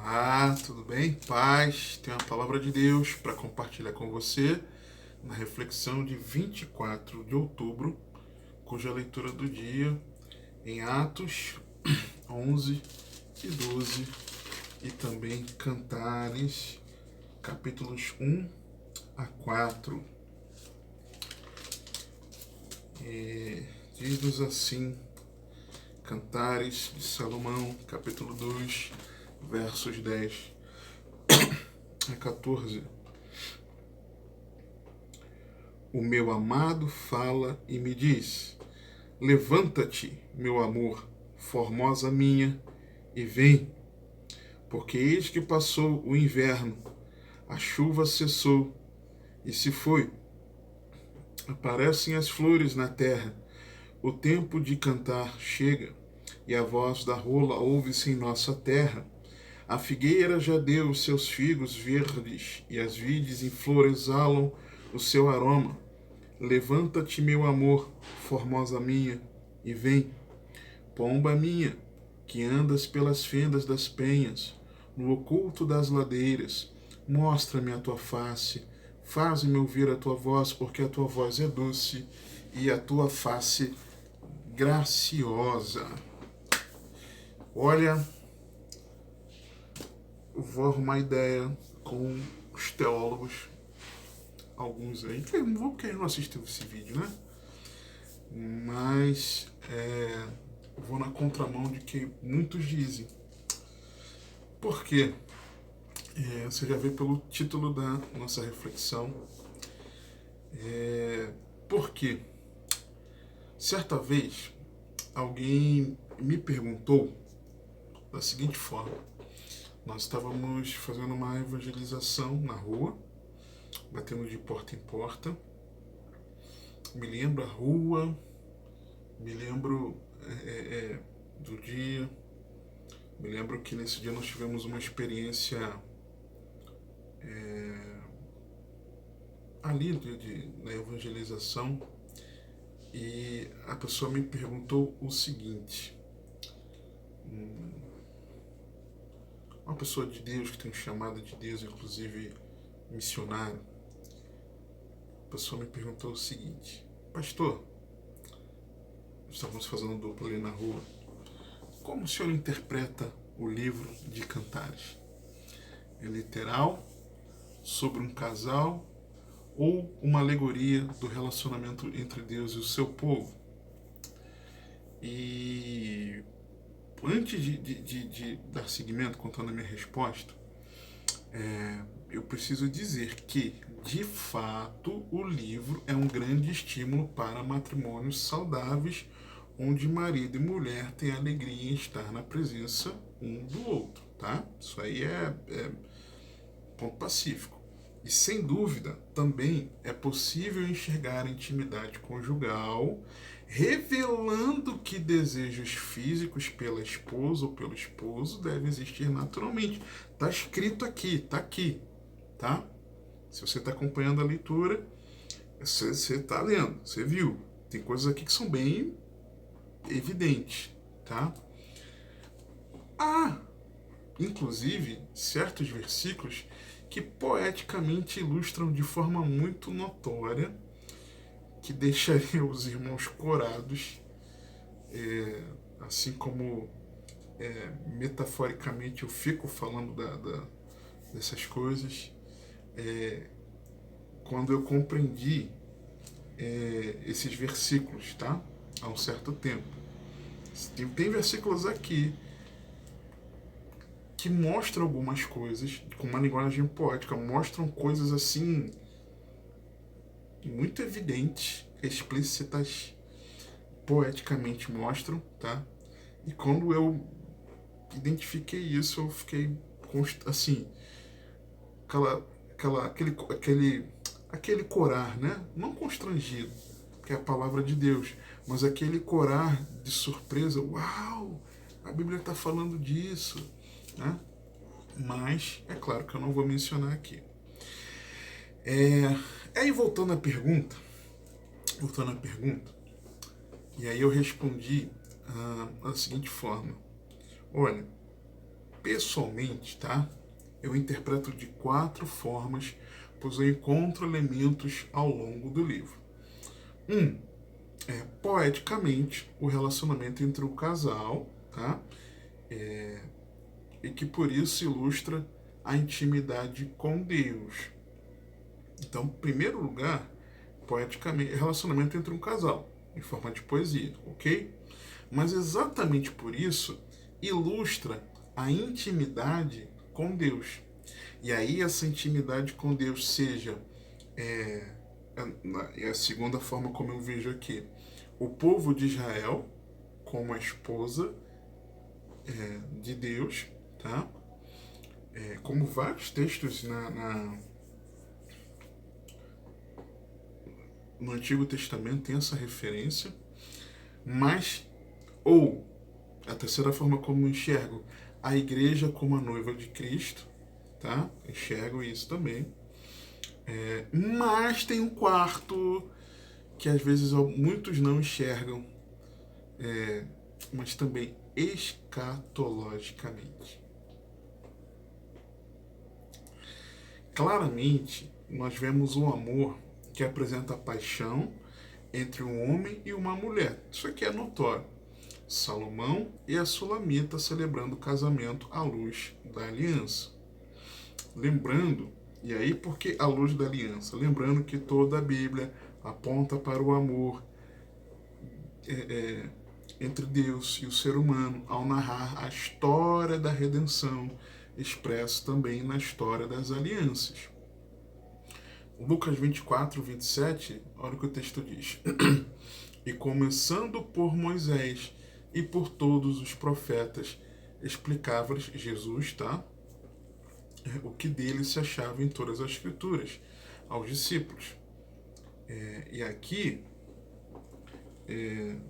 Olá, tudo bem? Paz, tenho a palavra de Deus para compartilhar com você na reflexão de 24 de outubro, cuja leitura do dia em Atos 11 e 12 e também Cantares, capítulos 1 a 4. Diz-nos assim, Cantares de Salomão, capítulo 2, versos 10 a 14. O meu amado fala e me diz: levanta-te, meu amor, formosa minha, e vem, porque eis que passou o inverno, a chuva cessou e se foi. Aparecem as flores na terra, o tempo de cantar chega, e a voz da rola ouve-se em nossa terra. A figueira já deu os seus figos verdes, e as vides em flor exalam o seu aroma. Levanta-te, meu amor, formosa minha, e vem. Pomba minha, que andas pelas fendas das penhas, no oculto das ladeiras, mostra-me a tua face, faz-me ouvir a tua voz, porque a tua voz é doce e a tua face graciosa. Olha, eu vou arrumar ideia com os teólogos, alguns aí, que não vou querer não assistir esse vídeo, né? Mas vou na contramão de que muitos dizem. Por quê? Você já vê pelo título da nossa reflexão. Por quê? Certa vez, alguém me perguntou da seguinte forma. Nós estávamos fazendo uma evangelização na rua, batendo de porta em porta. Me lembro a rua, me lembro do dia. Me lembro que nesse dia nós tivemos uma experiência ali na evangelização, e a pessoa me perguntou o seguinte: uma pessoa de Deus que tem um chamado de Deus, inclusive missionário, a pessoa me perguntou o seguinte: pastor, estávamos fazendo dupla ali na rua, como o senhor interpreta o livro de Cantares? É literal, sobre um casal, ou uma alegoria do relacionamento entre Deus e o seu povo? E antes de dar seguimento, contando a minha resposta, eu preciso dizer que, de fato, o livro é um grande estímulo para matrimônios saudáveis, onde marido e mulher têm alegria em estar na presença um do outro, tá? Isso aí é ponto pacífico. E sem dúvida, também é possível enxergar a intimidade conjugal, revelando que desejos físicos pela esposa ou pelo esposo devem existir naturalmente. Está escrito aqui, está aqui, tá? Se você está acompanhando a leitura, você está lendo, você viu. Tem coisas aqui que são bem evidentes, tá? Inclusive, certos versículos que poeticamente ilustram de forma muito notória, que deixaria os irmãos corados, assim como metaforicamente eu fico falando dessas coisas, quando eu compreendi esses versículos, tá? Há um certo tempo. Tem versículos aqui que mostram algumas coisas, com uma linguagem poética, mostram coisas assim muito evidentes, explícitas, poeticamente mostram, tá? E quando eu identifiquei isso, eu fiquei assim, aquele corar, né? Não constrangido, que é a palavra de Deus, mas aquele corar de surpresa. Uau, a Bíblia está falando disso, né? Mas é claro que eu não vou mencionar aqui. Aí voltando à pergunta, e aí eu respondi da seguinte forma: olha, pessoalmente, tá? Eu interpreto de 4 formas, pois eu encontro elementos ao longo do livro. Poeticamente, o relacionamento entre o casal, tá? E que por isso ilustra a intimidade com Deus. Então, em primeiro lugar, poeticamente, relacionamento entre um casal, em forma de poesia, ok? Mas exatamente por isso, ilustra a intimidade com Deus. E aí essa intimidade com Deus seja, a segunda forma como eu vejo aqui, o povo de Israel como a esposa de Deus, tá? Como vários textos no Antigo Testamento tem essa referência, mas, ou, a terceira forma como eu enxergo, a igreja como a noiva de Cristo, tá? Enxergo isso também. Mas tem um quarto que às vezes muitos não enxergam, mas também escatologicamente. Claramente, nós vemos o amor que apresenta a paixão entre um homem e uma mulher. Isso aqui é notório. Salomão e a Sulamita celebrando o casamento à luz da aliança. Lembrando, e aí porque a luz da aliança? Lembrando que toda a Bíblia aponta para o amor entre Deus e o ser humano ao narrar a história da redenção, expresso também na história das alianças. Lucas 24, 27, olha o que o texto diz. E começando por Moisés e por todos os profetas, explicava-lhes Jesus, tá? O que dele se achava em todas as escrituras, aos discípulos. E aqui,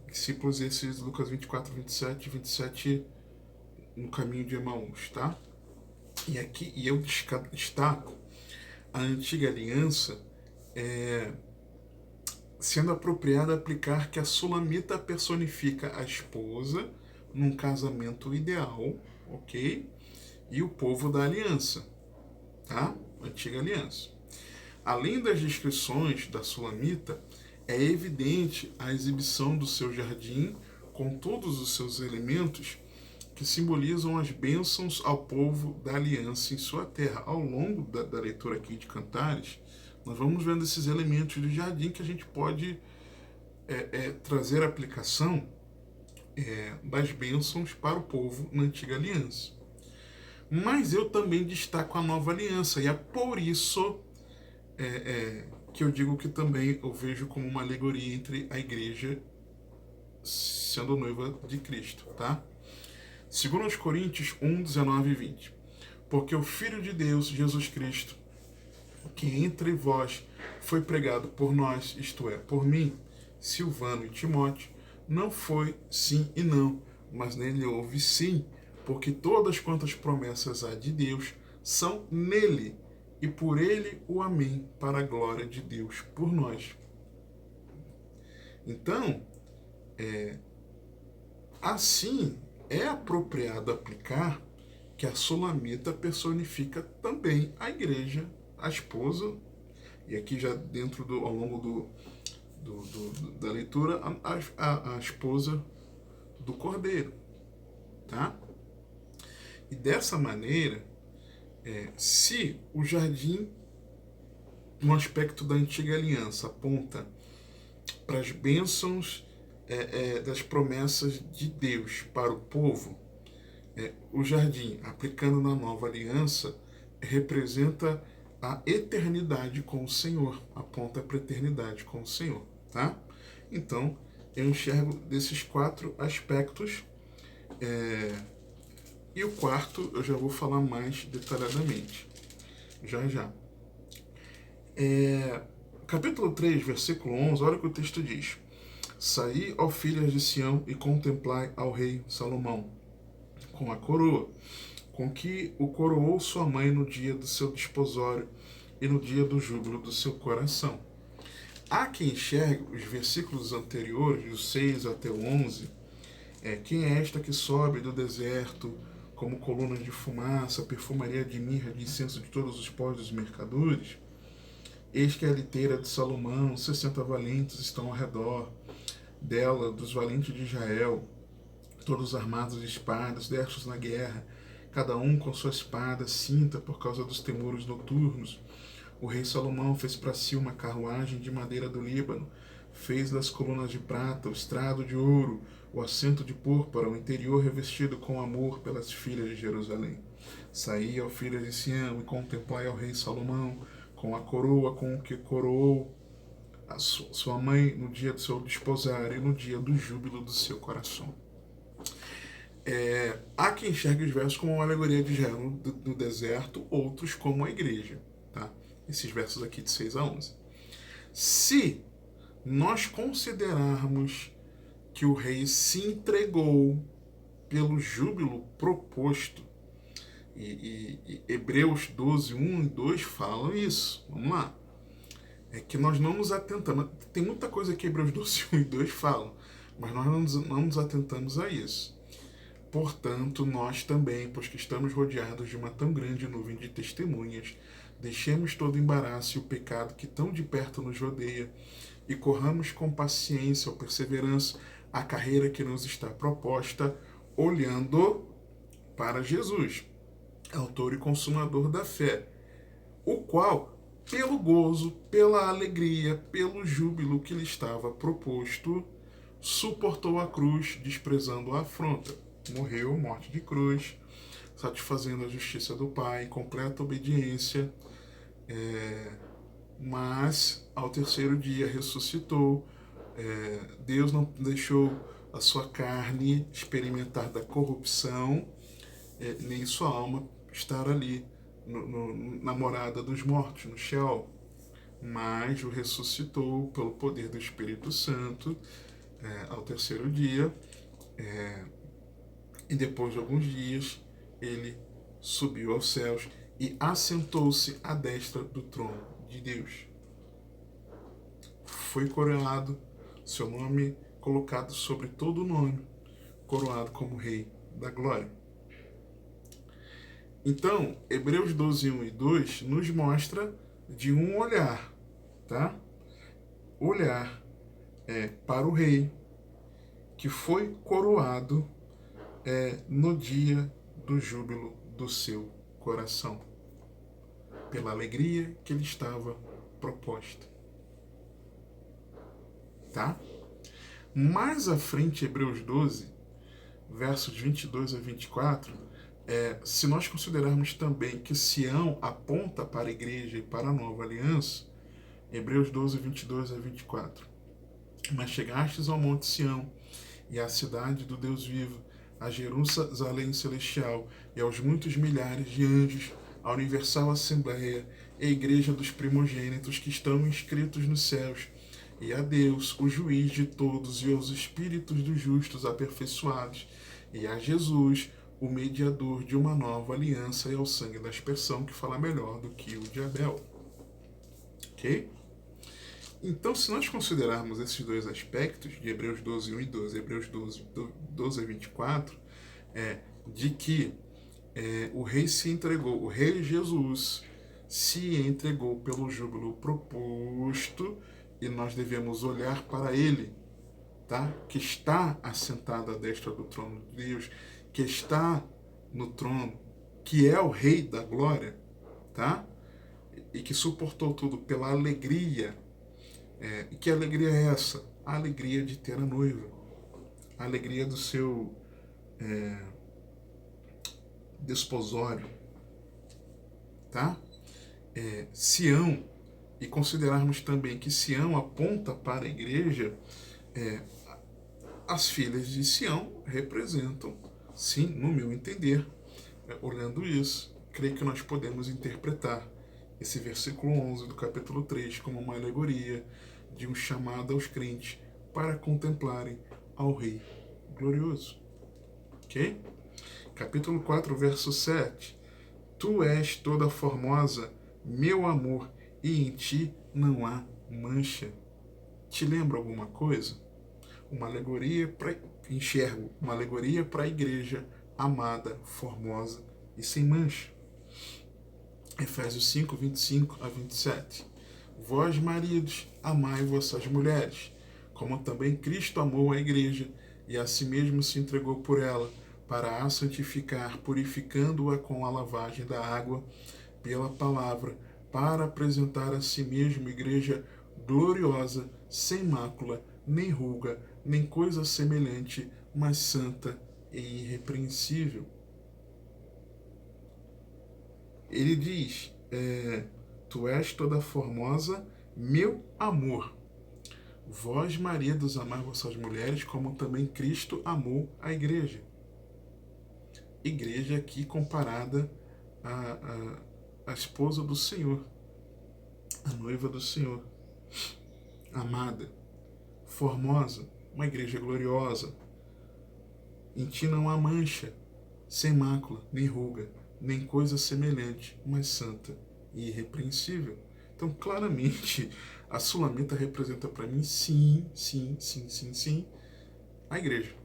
discípulos esses, Lucas 24, 27, 27, no caminho de Emaús, tá? E aqui, eu destaco a antiga aliança sendo apropriado aplicar que a Sulamita personifica a esposa num casamento ideal, ok? E o povo da aliança, tá? Antiga aliança. Além das descrições da Sulamita, é evidente a exibição do seu jardim com todos os seus elementos que simbolizam as bênçãos ao povo da aliança em sua terra. Ao longo da leitura aqui de Cantares, nós vamos vendo esses elementos do jardim que a gente pode trazer a aplicação das bênçãos para o povo na antiga aliança. Mas eu também destaco a nova aliança, e é por isso que eu digo que também eu vejo como uma alegoria entre a igreja sendo noiva de Cristo, tá? 2 Coríntios 1, 19 e 20. Porque o Filho de Deus, Jesus Cristo, que entre vós foi pregado por nós, isto é, por mim, Silvano e Timóteo, não foi sim e não, mas nele houve sim, porque todas quantas promessas há de Deus são nele, e por ele o amém, para a glória de Deus por nós. Então, assim é apropriado aplicar que a Sulamita personifica também a igreja, a esposa, e aqui já dentro ao longo da leitura, a esposa do Cordeiro, tá? E dessa maneira, se o jardim, no aspecto da antiga aliança, aponta para as bênçãos das promessas de Deus para o povo, o jardim, aplicando na nova aliança, representa a eternidade com o Senhor, aponta para a eternidade com o Senhor, tá? Então, eu enxergo desses 4 aspectos, e o quarto eu já vou falar mais detalhadamente, já. Capítulo 3, versículo 11, olha o que o texto diz. Saí, ó filhas de Sião, e contemplai ao rei Salomão, com a coroa, com que o coroou sua mãe no dia do seu desposório e no dia do júbilo do seu coração. Há quem enxergue os versículos anteriores, do 6 até o 11, quem é esta que sobe do deserto como colunas de fumaça, perfumaria de mirra, de incenso de todos os povos dos mercadores. Eis que a liteira de Salomão, 60 valentes estão ao redor dela, dos valentes de Israel, todos armados de espadas, destros na guerra, cada um com sua espada cinta por causa dos temores noturnos. O rei Salomão fez para si uma carruagem de madeira do Líbano, fez das colunas de prata, o estrado de ouro, o assento de púrpura, o interior revestido com amor pelas filhas de Jerusalém. Saí, ó filhas de Sião, e contemplai ao rei Salomão, com a coroa com que coroou a sua mãe no dia do seu desposar e no dia do júbilo do seu coração. Há quem enxergue os versos como uma alegoria de Israel no deserto, outros como a igreja. Tá? Esses versos aqui de 6 a 11. Se nós considerarmos que o rei se entregou pelo júbilo proposto, e Hebreus 12, 1 e 2 falam isso. Vamos lá. É que nós não nos atentamos. Tem muita coisa que Hebreus 12, 1 e 2 falam, mas nós não nos atentamos a isso. Portanto, nós também, pois que estamos rodeados de uma tão grande nuvem de testemunhas, deixemos todo o embaraço e o pecado que tão de perto nos rodeia, e corramos com paciência ou perseverança a carreira que nos está proposta, olhando para Jesus, autor e consumador da fé, o qual, pelo gozo, pela alegria, pelo júbilo que lhe estava proposto, suportou a cruz, desprezando a afronta. Morreu, morte de cruz, satisfazendo a justiça do Pai, completa obediência, mas ao terceiro dia ressuscitou. Deus não deixou a sua carne experimentar da corrupção, nem sua alma estar ali na morada dos mortos, no Sheol, mas o ressuscitou pelo poder do Espírito Santo ao terceiro dia, e depois de alguns dias ele subiu aos céus e assentou-se à destra do trono de Deus. Foi coroado, seu nome colocado sobre todo o nome, coroado como Rei da Glória. Então, Hebreus 12, 1 e 2 nos mostra de um olhar, tá? Olhar para o Rei que foi coroado no dia do júbilo do seu coração, pela alegria que lhe estava proposta. Tá? Mais à frente, Hebreus 12, versos 22 a 24, se nós considerarmos também que Sião aponta para a igreja e para a nova aliança, Hebreus 12, 22 a 24. Mas chegastes ao monte Sião, e à cidade do Deus vivo, a Jerusalém celestial, e aos muitos milhares de anjos, a universal assembleia, e a igreja dos primogênitos que estão inscritos nos céus, e a Deus, o juiz de todos, e aos espíritos dos justos aperfeiçoados, e a Jesus, o mediador de uma nova aliança, e ao sangue da aspersão, que fala melhor do que o de Abel. Ok? Então, se nós considerarmos esses dois aspectos, de Hebreus 12, 1 e 12, Hebreus 12, 12 a 24, de que o rei se entregou, o rei Jesus se entregou pelo júbilo proposto, e nós devemos olhar para ele, tá? Que está assentado à destra do trono de Deus, que está no trono, que é o Rei da Glória, tá? E que suportou tudo pela alegria. E que alegria é essa? A alegria de ter a noiva, a alegria do seu desposório, tá? Sião, e considerarmos também que Sião aponta para a igreja, as filhas de Sião representam, sim, no meu entender, olhando isso, creio que nós podemos interpretar esse versículo 11 do capítulo 3 como uma alegoria de um chamado aos crentes para contemplarem ao Rei glorioso. Ok? Capítulo 4, verso 7. Tu és toda formosa, meu amor, e em ti não há mancha. Te lembra alguma coisa? Uma alegoria para enxergo, uma alegoria para a igreja amada, formosa e sem mancha. Efésios 5, 25 a 27. Vós, maridos, amai vossas mulheres, como também Cristo amou a igreja e a si mesmo se entregou por ela, para a santificar, purificando-a com a lavagem da água pela palavra, para apresentar a si mesmo igreja gloriosa, sem mácula, nem ruga, nem coisa semelhante, mas santa e irrepreensível. Ele diz, tu és toda formosa, meu amor. Vós, maridos, amai vossas mulheres, como também Cristo amou a igreja. Igreja aqui comparada à esposa do Senhor, a noiva do Senhor. Amada, formosa, uma igreja gloriosa. Em ti não há mancha, sem mácula, nem ruga, nem coisa semelhante, mas santa e irrepreensível. Então, claramente, a Sulamita representa para mim, sim, a igreja.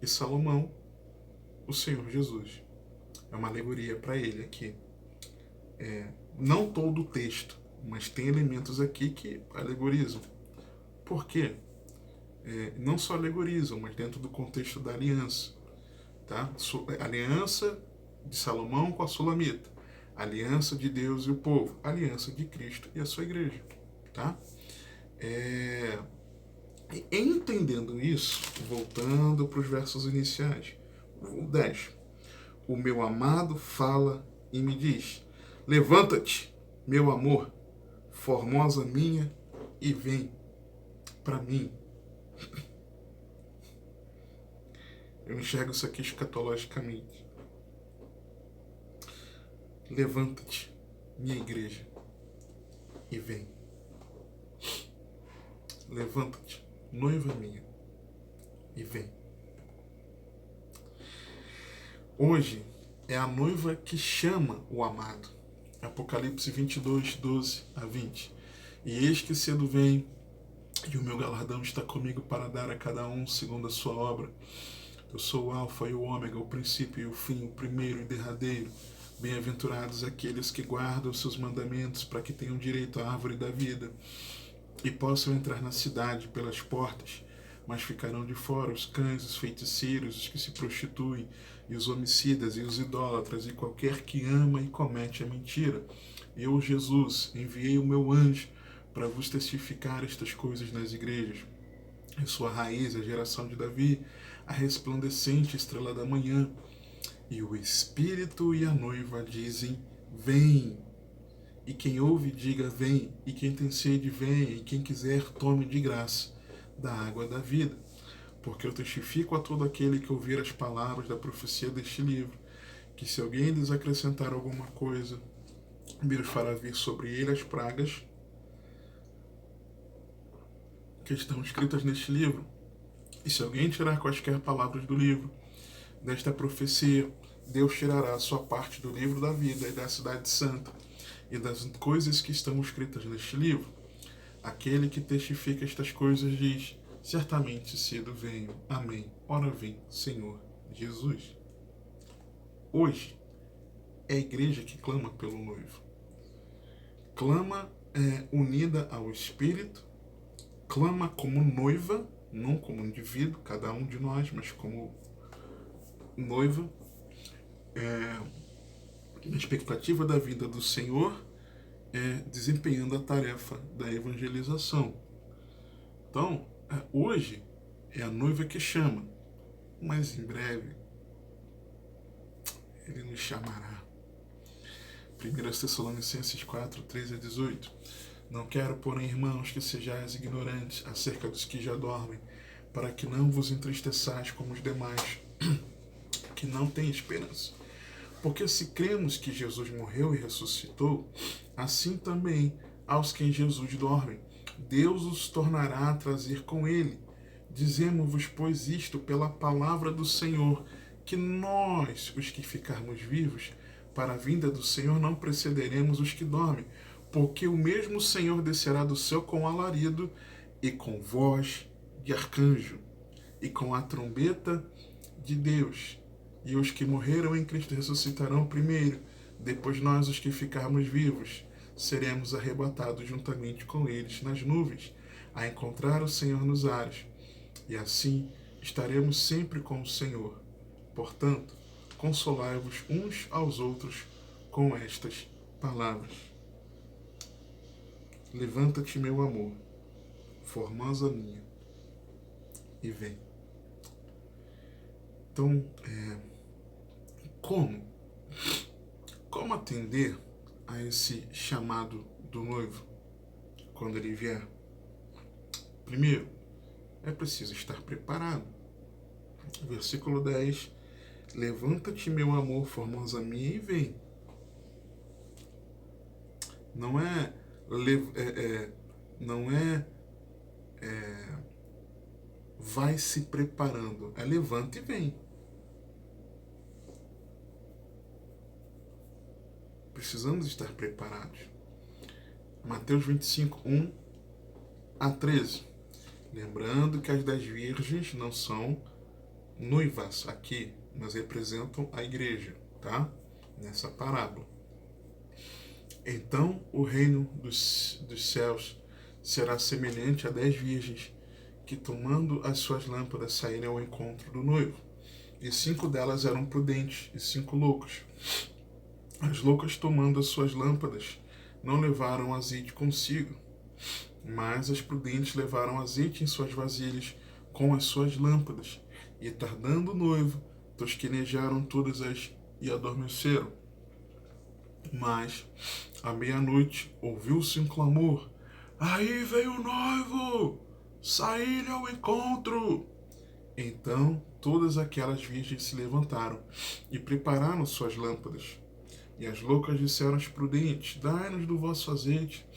E Salomão, o Senhor Jesus. É uma alegoria para ele aqui. Não todo o texto, mas tem elementos aqui que alegorizam. Por quê? Não só alegorizam, mas dentro do contexto da aliança. Tá? Aliança de Salomão com a Sulamita. Aliança de Deus e o povo. Aliança de Cristo e a sua igreja. Tá? Entendendo isso, voltando para os versos iniciais. O 10. O meu amado fala e me diz: levanta-te, meu amor, formosa minha, e vem para mim. Eu enxergo isso aqui escatologicamente. Levanta-te, minha igreja, e vem. Levanta-te, noiva minha, e vem. Hoje é a noiva que chama o amado. Apocalipse 22, 12 a 20. E eis que cedo vem, e o meu galardão está comigo para dar a cada um segundo a sua obra. Eu sou o Alfa e o Ômega, o princípio e o fim, o primeiro e derradeiro. Bem-aventurados aqueles que guardam os seus mandamentos, para que tenham direito à árvore da vida e possam entrar na cidade pelas portas. Mas ficarão de fora os cães, os feiticeiros, os que se prostituem, e os homicidas, e os idólatras, e qualquer que ama e comete a mentira. Eu, Jesus, enviei o meu anjo para vos testificar estas coisas nas igrejas. Eu sou a raiz, a geração de Davi, a resplandecente estrela da manhã. E o Espírito e a noiva dizem: vem. E quem ouve, diga: vem. E quem tem sede, venha. E quem quiser, tome de graça da água da vida. Porque eu testifico a todo aquele que ouvir as palavras da profecia deste livro, que se alguém lhes acrescentar alguma coisa, Deus fará vir sobre ele as pragas que estão escritas neste livro. E se alguém tirar quaisquer palavras do livro desta profecia, Deus tirará a sua parte do livro da vida e da cidade santa e das coisas que estão escritas neste livro. Aquele que testifica estas coisas diz: certamente cedo venho. Amém. Ora vem, Senhor Jesus. Hoje é a igreja que clama pelo noivo. Clama unida ao Espírito, clama como noiva, não como indivíduo, cada um de nós, mas como noiva, na expectativa da vinda do Senhor, desempenhando a tarefa da evangelização. Então, hoje é a noiva que chama, mas em breve ele nos chamará. 1 Tessalonicenses 4, 13 a 18. Não quero, porém, irmãos, que sejais ignorantes acerca dos que já dormem, para que não vos entristeçais como os demais, que não têm esperança. Porque se cremos que Jesus morreu e ressuscitou, assim também aos que em Jesus dormem, Deus os tornará a trazer com ele. Dizemos-vos, pois, isto pela palavra do Senhor, que nós, os que ficarmos vivos, para a vinda do Senhor não precederemos os que dormem, porque o mesmo Senhor descerá do céu com alarido, e com voz de arcanjo, e com a trombeta de Deus. E os que morreram em Cristo ressuscitarão primeiro. Depois nós, os que ficarmos vivos, seremos arrebatados juntamente com eles nas nuvens, a encontrar o Senhor nos ares. E assim estaremos sempre com o Senhor. Portanto, consolai-vos uns aos outros com estas palavras. Levanta-te, meu amor, formosa minha, e vem. Então, como atender a esse chamado do noivo quando ele vier? Primeiro, é preciso estar preparado. Versículo 10. Levanta-te, meu amor, formosa minha, e vem. Não é vai se preparando, é levanta e vem. Precisamos estar preparados. Mateus 25, 1 a 13. Lembrando que as 10 virgens não são noivas aqui, mas representam a igreja, tá? Nessa parábola. Então o reino dos céus será semelhante a 10 virgens que, tomando as suas lâmpadas, saíram ao encontro do noivo. E 5 delas eram prudentes e 5 loucas. As loucas, tomando as suas lâmpadas, não levaram azeite consigo, mas as prudentes levaram azeite em suas vasilhas com as suas lâmpadas. E tardando o noivo, tosquenejaram todas e adormeceram. Mas, à meia-noite, ouviu-se um clamor: aí vem o noivo! Saí-lhe ao encontro! Então todas aquelas virgens se levantaram e prepararam suas lâmpadas. E as loucas disseram às prudentes: dai-nos do vosso azeite,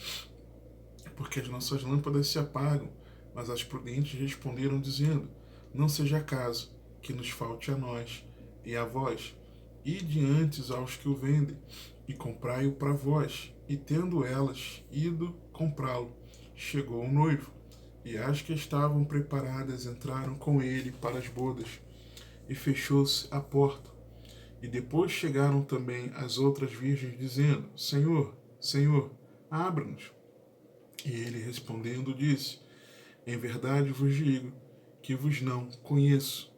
porque as nossas lâmpadas se apagam. Mas as prudentes responderam, dizendo: não seja caso que nos falte a nós e a vós. Ide antes aos que o vendem, e comprai-o para vós. E tendo elas ido comprá-lo, chegou o noivo, e as que estavam preparadas entraram com ele para as bodas, e fechou-se a porta. E depois chegaram também as outras virgens, dizendo: Senhor, Senhor, abra-nos. E ele respondendo disse: em verdade vos digo que vos não conheço.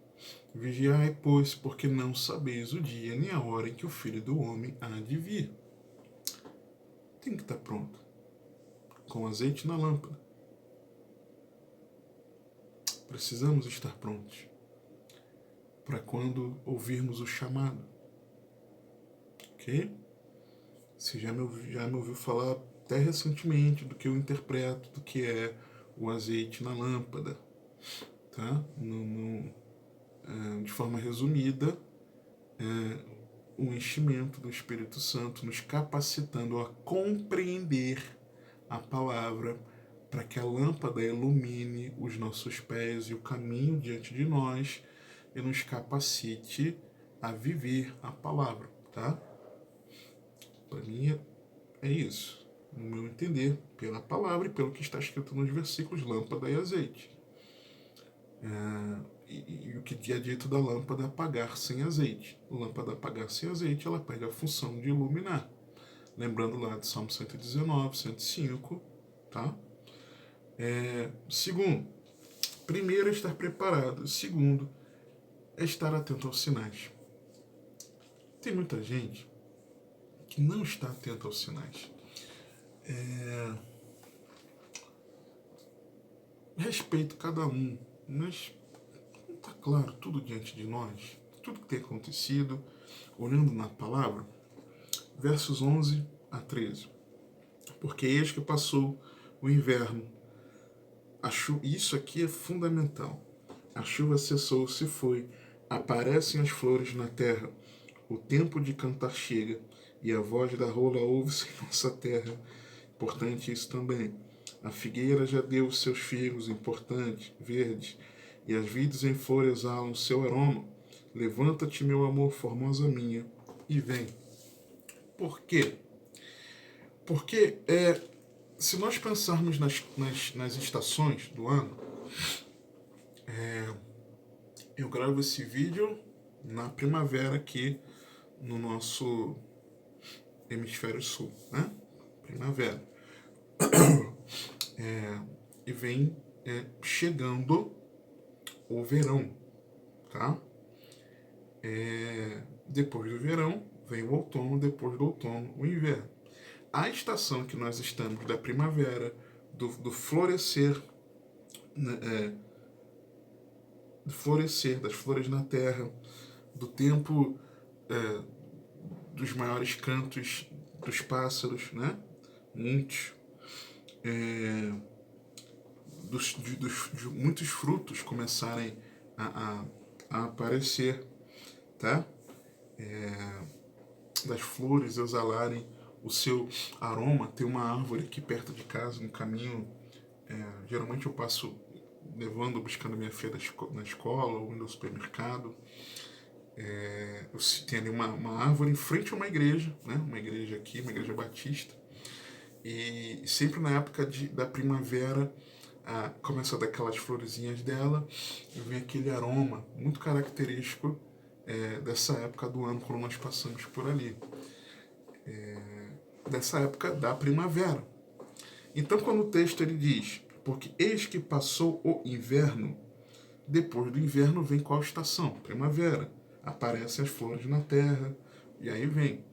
Vigiai, pois, porque não sabeis o dia nem a hora em que o Filho do Homem há de vir. Tem que estar pronto, com azeite na lâmpada. Precisamos estar prontos para quando ouvirmos o chamado. Ok? Você já me ouviu falar até recentemente do que eu interpreto do que é o azeite na lâmpada, tá? De forma resumida, o enchimento do Espírito Santo nos capacitando a compreender a palavra para que a lâmpada ilumine os nossos pés e o caminho diante de nós e nos capacite a viver a palavra, tá? Para mim é isso, no meu entender, pela palavra e pelo que está escrito nos versículos, lâmpada e azeite. E o que é dito da lâmpada apagar sem azeite. Lâmpada apagar sem azeite, ela perde a função de iluminar. Lembrando lá de Salmo 119, 105, tá? Segundo, primeiro é estar preparado. Segundo, é estar atento aos sinais. Tem muita gente que não está atento aos sinais. Respeito cada um, mas não está claro tudo diante de nós, tudo que tem acontecido, olhando na palavra. Versos 11 a 13. Porque eis que passou o inverno, isso aqui é fundamental. A chuva cessou, se foi, aparecem as flores na terra, o tempo de cantar chega, e a voz da rola ouve-se em nossa terra. Importante isso também. A figueira já deu os seus figos, importantes, verdes, e as vides em flor exalam o seu aroma. Levanta-te, meu amor, formosa minha, e vem. Por quê? Porque se nós pensarmos nas estações do ano, Eu gravo esse vídeo na primavera aqui no nosso hemisfério sul, né? Primavera. E vem chegando o verão, tá? Depois do verão vem o outono, depois do outono o inverno. A estação que nós estamos da primavera, do florescer, né, do florescer das flores na terra, do tempo dos maiores cantos dos pássaros, né? Muitos, de muitos frutos começarem a aparecer, tá? Das flores exalarem o seu aroma. Tem uma árvore aqui perto de casa, no caminho. Geralmente eu passo levando, buscando minha filha na escola ou no supermercado. Tem ali uma árvore em frente a uma igreja, né? Uma igreja aqui, uma igreja batista. E sempre na época da primavera começa a dar aquelas florezinhas dela e vem aquele aroma muito característico dessa época do ano, quando nós passamos por ali. Dessa época da primavera. Então, quando o texto ele diz: porque eis que passou o inverno, depois do inverno vem qual estação? Primavera. Aparecem as flores na terra, e aí vem.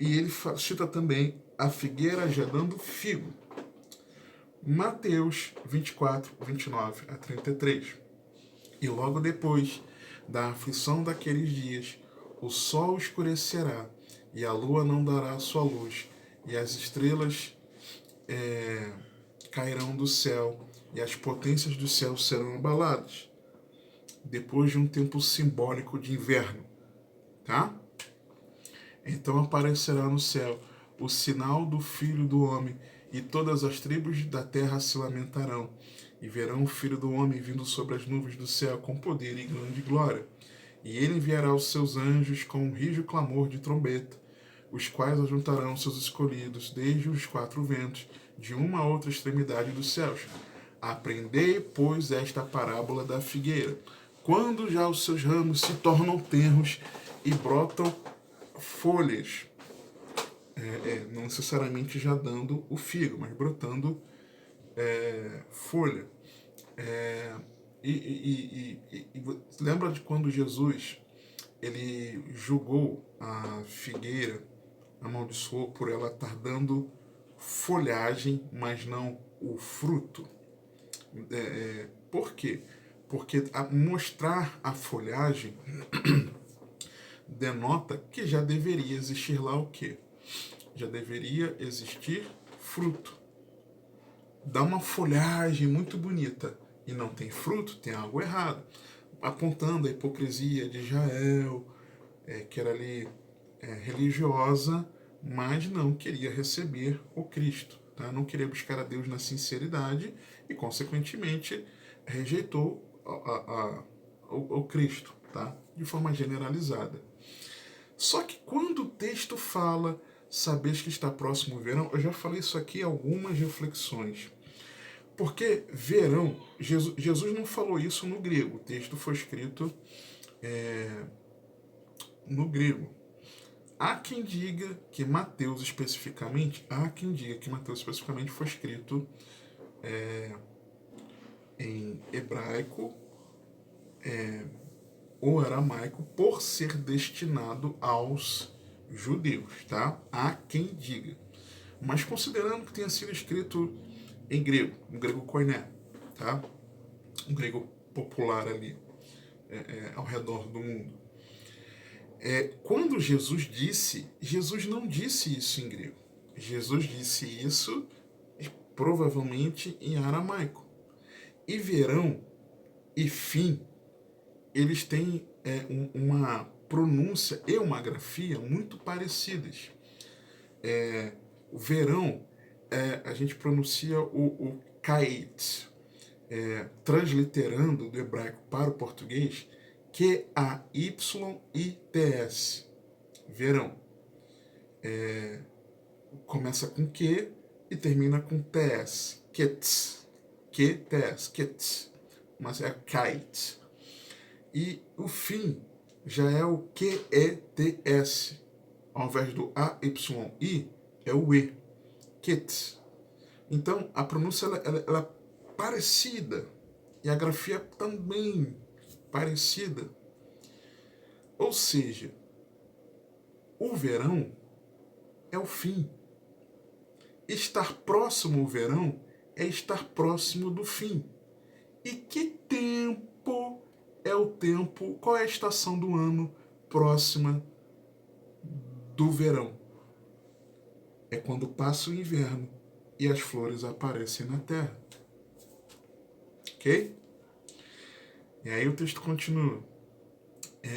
E ele cita também a figueira já dando figo. Mateus 24, 29 a 33. E logo depois da aflição daqueles dias, o sol escurecerá, e a lua não dará a sua luz, e as estrelas cairão do céu, e as potências do céu serão abaladas. Depois de um tempo simbólico de inverno, tá? Então aparecerá no céu o sinal do Filho do Homem, e todas as tribos da terra se lamentarão, e verão o Filho do Homem vindo sobre as nuvens do céu com poder e grande glória. E ele enviará os seus anjos com um rijo clamor de trombeta, os quais ajuntarão seus escolhidos desde os quatro ventos, de uma a outra extremidade dos céus. Aprendei, pois, esta parábola da figueira. Quando já os seus ramos se tornam tenros e brotam folhas, não necessariamente já dando o figo, mas brotando folha. Lembra de quando Jesus ele julgou a figueira, amaldiçoou por ela estar dando folhagem, mas não o fruto? Por quê? Porque mostrar a folhagem denota que já deveria existir lá o quê? Já deveria existir fruto. Dá uma folhagem muito bonita e não tem fruto, tem algo errado. Apontando a hipocrisia de Israel, que era ali religiosa, mas não queria receber o Cristo. Tá? Não queria buscar a Deus na sinceridade e, consequentemente, rejeitou o Cristo, tá? De forma generalizada. Só que quando o texto fala, sabeis que está próximo o verão, eu já falei isso aqui em algumas reflexões. Porque verão, Jesus não falou isso no grego, o texto foi escrito no grego. Há quem diga que Mateus especificamente foi escrito em hebraico ou aramaico por ser destinado aos judeus, tá? Há quem diga. Mas considerando que tenha sido escrito em grego, um grego koiné, tá? Um grego popular ali, ao redor do mundo. Quando Jesus não disse isso em grego. Jesus disse isso provavelmente em aramaico. E verão e fim, eles têm uma pronúncia e uma grafia muito parecidas. O verão, a gente pronuncia o kait, transliterando do hebraico para o português, Q-A-Y-I-T-S, verão. Começa com Q e termina com T-S, Kets, Q-T-S, Kets, mas é kite. E o fim já é o QETS. Ao invés do AYI, é o E. Ket. Então, a pronúncia ela é parecida. E a grafia também parecida. Ou seja, o verão é o fim. Estar próximo ao verão é estar próximo do fim. E que tempo é o tempo? Qual é a estação do ano próxima do verão? É quando passa o inverno e as flores aparecem na terra. Ok? E aí o texto continua.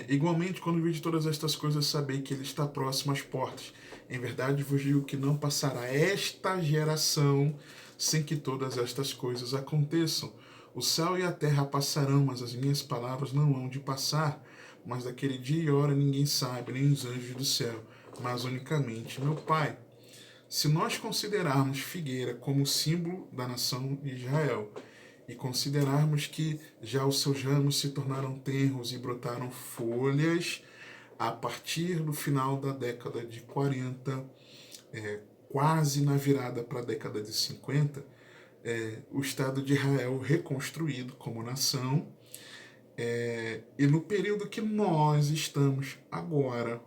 Igualmente, quando vi de todas estas coisas, sabei que ele está próximo às portas. Em verdade vos digo que não passará esta geração sem que todas estas coisas aconteçam. O céu e a terra passarão, mas as minhas palavras não hão de passar. Mas daquele dia e hora ninguém sabe, nem os anjos do céu, mas unicamente meu Pai. Se nós considerarmos figueira como símbolo da nação de Israel, e considerarmos que já os seus ramos se tornaram tenros e brotaram folhas, a partir do final da década de 40, quase na virada para a década de 50, o Estado de Israel reconstruído como nação, e no período que nós estamos agora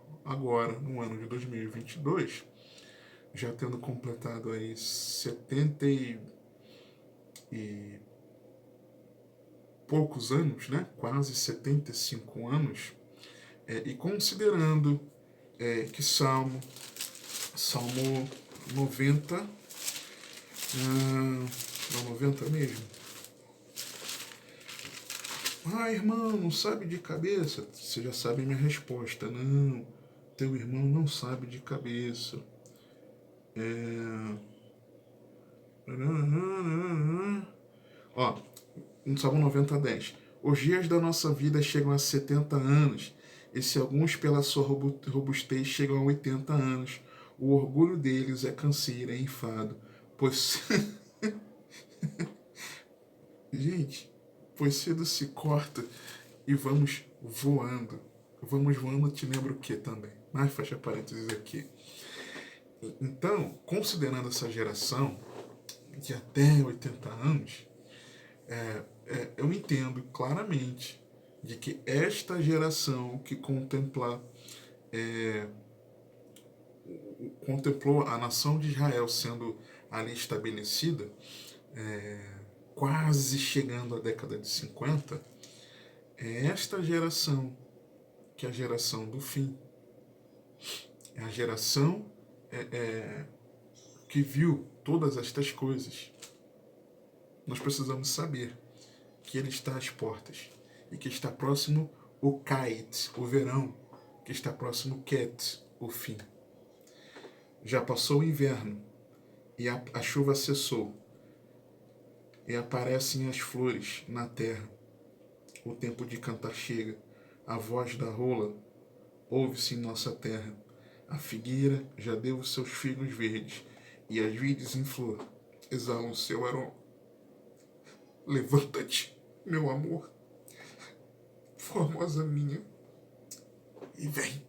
no ano de 2022, já tendo completado aí 70 e poucos anos, né? Quase 75 anos, e considerando que Salmo 90, não 90 mesmo? Irmão, não sabe de cabeça? Você já sabe a minha resposta. Não, teu irmão não sabe de cabeça. Ó, no Salmo 90, 10. Os dias da nossa vida chegam a 70 anos, e se alguns pela sua robustez chegam a 80 anos, o orgulho deles é canseira, é enfado, pois... Gente, pois cedo se corta e vamos voando. Vamos voando, te lembro o que também? Mas fecha parênteses aqui. Então, considerando essa geração de até 80 anos, eu entendo claramente de que esta geração que contemplou a nação de Israel sendo ali estabelecida, quase chegando à década de 50, é esta geração que é a geração do fim. É a geração que viu todas estas coisas. Nós precisamos saber que ele está às portas e que está próximo o Kait, o verão, que está próximo o Ket, o fim. Já passou o inverno e a chuva cessou e aparecem as flores na terra. O tempo de cantar chega, a voz da rola ouve-se em nossa terra. A figueira já deu os seus figos verdes e as vides em flor exalam seu aroma. Levanta-te, meu amor, formosa minha, e vem.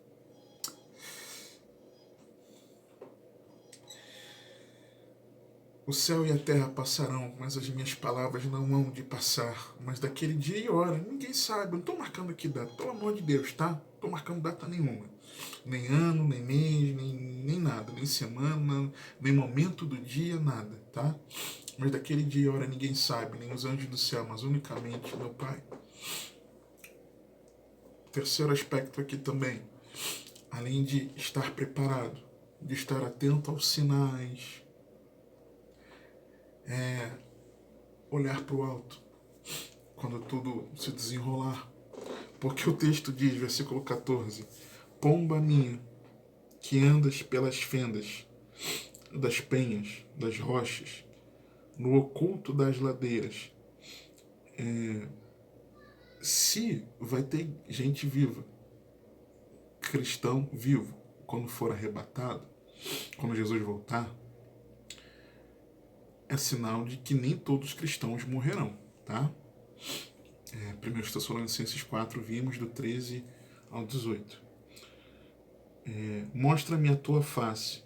O céu e a terra passarão, mas as minhas palavras não hão de passar. Mas daquele dia e hora, ninguém sabe. Eu não estou marcando aqui data, pelo amor de Deus, tá? Não estou marcando data nenhuma. Nem ano, nem mês, nem nada. Nem semana, nem momento do dia, nada, tá? Mas daquele dia e hora ninguém sabe, nem os anjos do céu, mas unicamente meu Pai. Terceiro aspecto aqui também, além de estar preparado, de estar atento aos sinais, olhar para o alto quando tudo se desenrolar. Porque o texto diz, versículo 14, pomba minha, que andas pelas fendas das penhas, das rochas, no oculto das ladeiras, se vai ter gente viva, cristão vivo, quando for arrebatado, quando Jesus voltar, é sinal de que nem todos os cristãos morrerão, tá? 1 Tessalonicenses 4, vimos do 13 ao 18. Mostra-me a tua face,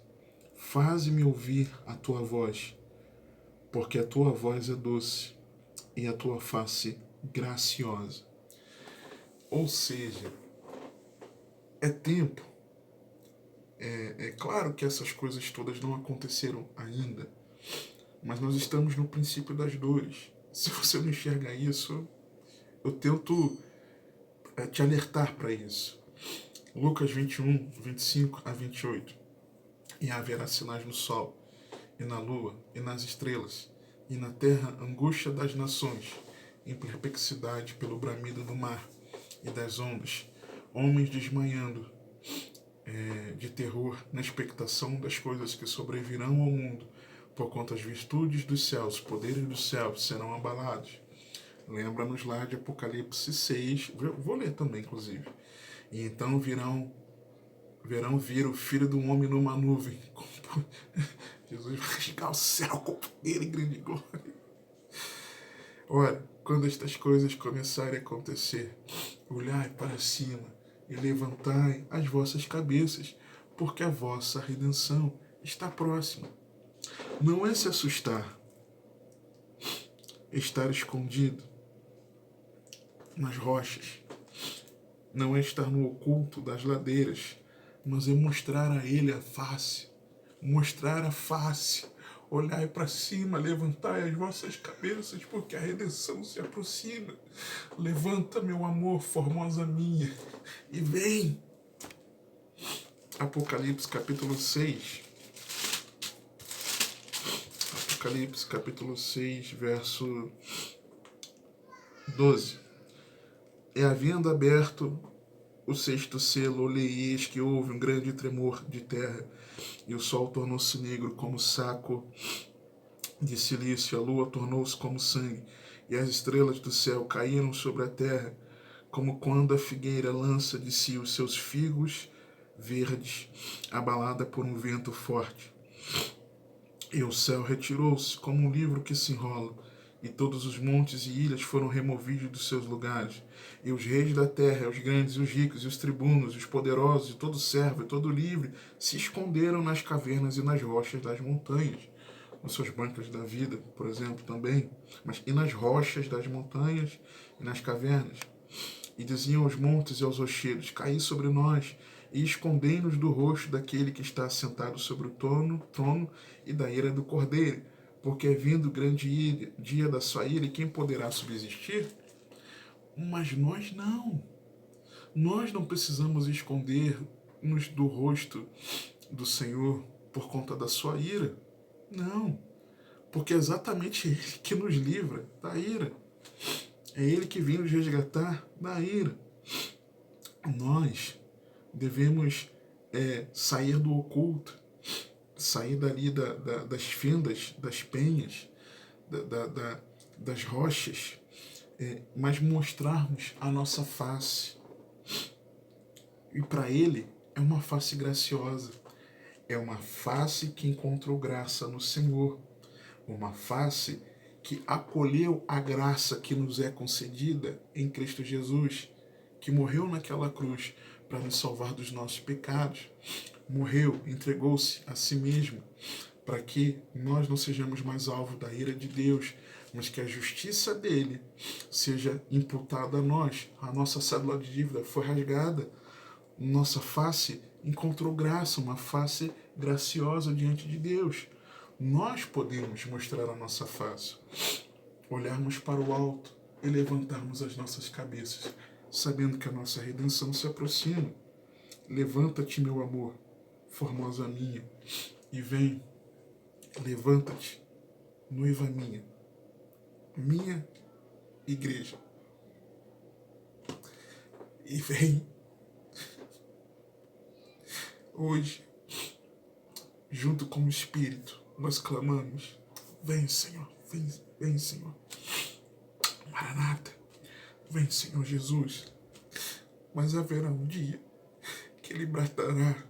faze-me ouvir a tua voz, porque a tua voz é doce e a tua face graciosa. Ou seja, é tempo. É claro que essas coisas todas não aconteceram ainda, mas nós estamos no princípio das dores. Se você não enxerga isso, eu tento te alertar para isso. Lucas 21, 25 a 28. E haverá sinais no sol, e na lua, e nas estrelas, e na terra angústia das nações, em perplexidade pelo bramido do mar e das ondas, homens desmaiando de terror na expectação das coisas que sobrevirão ao mundo, por conta as virtudes dos céus, os poderes dos céus serão abalados. Lembra-nos lá de Apocalipse 6, vou ler também, inclusive. E então verão vir o Filho do Homem numa nuvem. Jesus vai chegar ao céu com poder e grande glória. Ora, quando estas coisas começarem a acontecer, olhai para cima e levantai as vossas cabeças, porque a vossa redenção está próxima. Não é se assustar, estar escondido nas rochas, não é estar no oculto das ladeiras, mas é mostrar a Ele a face, mostrar a face, olhai para cima, levantai as vossas cabeças, porque a redenção se aproxima. Levanta, meu amor, formosa minha, e vem. Apocalipse capítulo 6. Apocalipse capítulo 6, verso 12. E havendo aberto o sexto selo, olhei, eis que houve um grande tremor de terra, e o sol tornou-se negro como saco de silício, a lua tornou-se como sangue, e as estrelas do céu caíram sobre a terra, como quando a figueira lança de si os seus figos verdes, abalada por um vento forte. E o céu retirou-se como um livro que se enrola, e todos os montes e ilhas foram removidos dos seus lugares. E os reis da terra, os grandes, os ricos, e os tribunos, os poderosos, e todo servo, e todo livre, se esconderam nas cavernas e nas rochas das montanhas. Nos seus bancos da vida, por exemplo, também. E nas rochas das montanhas e nas cavernas. E diziam aos montes e aos rochedos, caí sobre nós, e escondei-nos do rosto daquele que está sentado sobre o trono e da ira do cordeiro, porque é vindo o grande dia da sua ira, e quem poderá subsistir? Mas nós não. Nós não precisamos esconder-nos do rosto do Senhor por conta da sua ira. Não. Porque é exatamente Ele que nos livra da ira. É Ele que vem nos resgatar da ira. Nós devemos sair do oculto, sair dali das fendas, das penhas, das rochas, mas mostrarmos a nossa face. E para Ele é uma face graciosa, é uma face que encontrou graça no Senhor, uma face que acolheu a graça que nos é concedida em Cristo Jesus, que morreu naquela cruz para nos salvar dos nossos pecados. Morreu, entregou-se a si mesmo para que nós não sejamos mais alvo da ira de Deus, mas que a justiça dele seja imputada a nós. A nossa cédula de dívida foi rasgada, nossa face encontrou graça, uma face graciosa diante de Deus. Nós podemos mostrar a nossa face, olharmos para o alto e levantarmos as nossas cabeças, sabendo que a nossa redenção se aproxima. Levanta-te, meu amor, formosa minha, e vem. Levanta-te, noiva minha igreja, e vem. Hoje, junto com o Espírito, nós clamamos: vem, Senhor, vem, Senhor. Maranata, vem, Senhor Jesus. Mas haverá um dia que Ele bradará,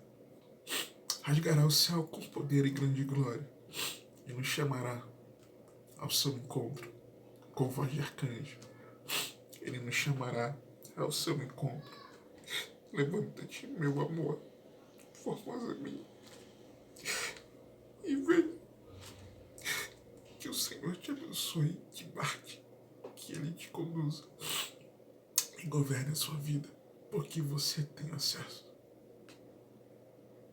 rasgará o céu com poder e grande glória, e nos chamará ao seu encontro com voz de arcanjo. Ele nos chamará ao seu encontro. Levanta-te, meu amor, formosa minha, e vem. Que o Senhor te abençoe, te guarde, que Ele te conduza e governe a sua vida, porque você tem acesso.